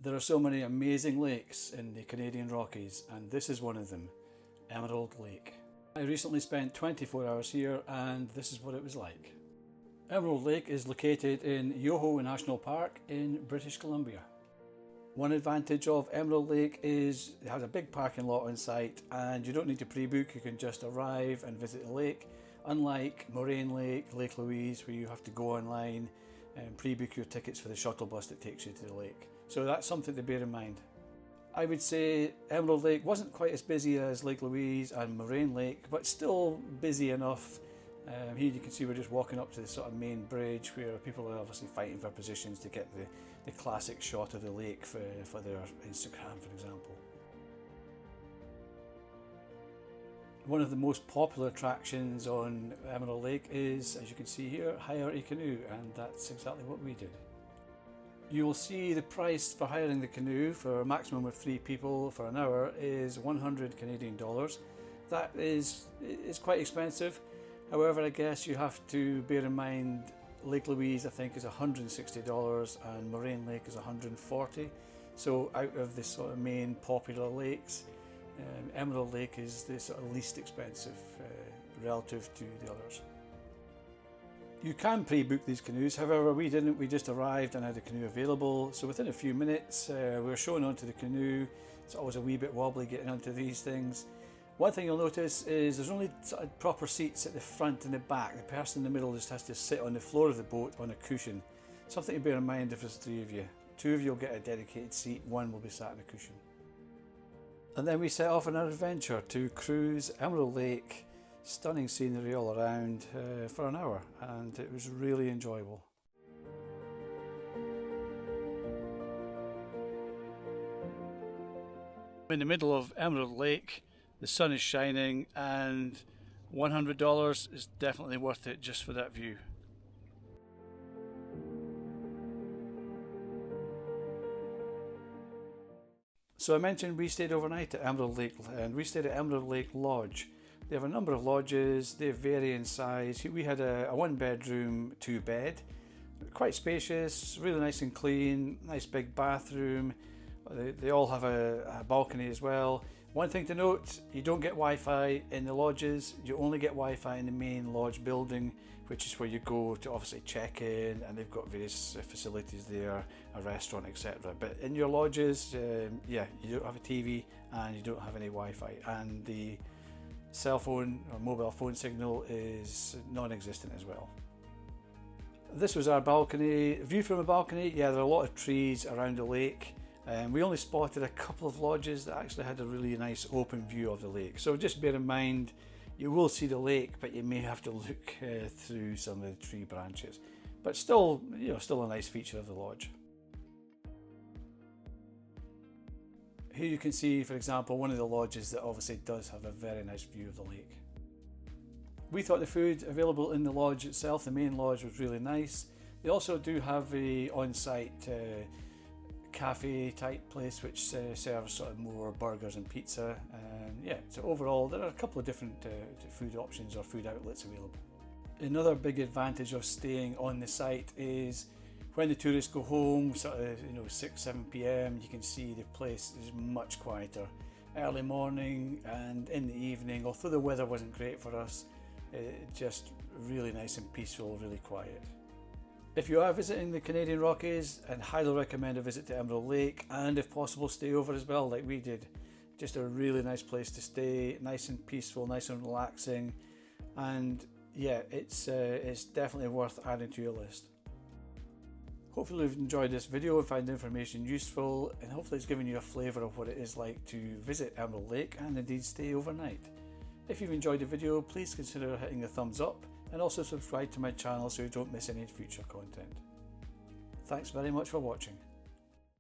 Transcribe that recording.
There are so many amazing lakes in the Canadian Rockies, and this is one of them, Emerald Lake. I recently spent 24 hours here and this is what it was like. Emerald Lake is located in Yoho National Park in British Columbia. One advantage of Emerald Lake is it has a big parking lot on site and you don't need to pre-book, you can just arrive and visit the lake. Unlike Moraine Lake, Lake Louise, where you have to go online and pre-book your tickets for the shuttle bus that takes you to the lake. So that's something to bear in mind. I would say Emerald Lake wasn't quite as busy as Lake Louise and Moraine Lake, but still busy enough. Here you can see we're just walking up to the sort of main bridge where people are obviously fighting for positions to get the classic shot of the lake for their Instagram, for example. One of the most popular attractions on Emerald Lake is, as you can see here, hire a canoe, and that's exactly what we did. You will see the price for hiring the canoe for a maximum of 3 people for an hour is 100 Canadian dollars. That is quite expensive. However, I guess you have to bear in mind Lake Louise I think is $160 and Moraine Lake is $140. So out of the sort of main popular lakes, Emerald Lake is the sort of least expensive relative to the others. You can pre-book these canoes, however we didn't, we just arrived and had a canoe available. So within a few minutes we were shown onto the canoe. It's always a wee bit wobbly getting onto these things. One thing you'll notice is there's only sort of proper seats at the front and the back. The person in the middle just has to sit on the floor of the boat on a cushion. Something to bear in mind if there's 3 of you. 2 of you will get a dedicated seat, 1 will be sat on a cushion. And then we set off on our adventure to cruise Emerald Lake. Stunning scenery all around for an hour, and it was really enjoyable. In the middle of Emerald Lake, the sun is shining, and $100 is definitely worth it just for that view. So I mentioned we stayed overnight at Emerald Lake, and we stayed at Emerald Lake Lodge. They have a number of lodges, they vary in size. We had a 1-bedroom, 2-bed, quite spacious, really nice and clean, nice big bathroom. They all have a balcony as well. One thing to note, you don't get Wi-Fi in the lodges, you only get Wi-Fi in the main lodge building, which is where you go to obviously check in, and they've got various facilities there, a restaurant, etc. But in your lodges, yeah, you don't have a TV and you don't have any Wi-Fi, and the cell phone or mobile phone signal is non-existent as well. This was our balcony. View from a balcony, yeah, there are a lot of trees around the lake. We only spotted a couple of lodges that actually had a really nice open view of the lake. So just bear in mind, you will see the lake, but you may have to look through some of the tree branches. But still, you know, still a nice feature of the lodge. Here you can see, for example, one of the lodges that obviously does have a very nice view of the lake. We thought the food available in the lodge itself, the main lodge, was really nice. They also do have a on-site cafe type place which serves sort of more burgers and pizza. Yeah, so overall there are a couple of different food options or food outlets available. Another big advantage of staying on the site is when the tourists go home, sort of 6, 7 p.m, you can see the place is much quieter. Early morning and in the evening, although the weather wasn't great for us, just really nice and peaceful, really quiet. If you are visiting the Canadian Rockies, I'd highly recommend a visit to Emerald Lake, and if possible stay over as well like we did. Just a really nice place to stay, nice and peaceful, nice and relaxing, and yeah, it's definitely worth adding to your list. Hopefully you've enjoyed this video and found the information useful, and hopefully it's given you a flavour of what it is like to visit Emerald Lake and indeed stay overnight. If you've enjoyed the video, please consider hitting the thumbs up and also subscribe to my channel so you don't miss any future content. Thanks very much for watching.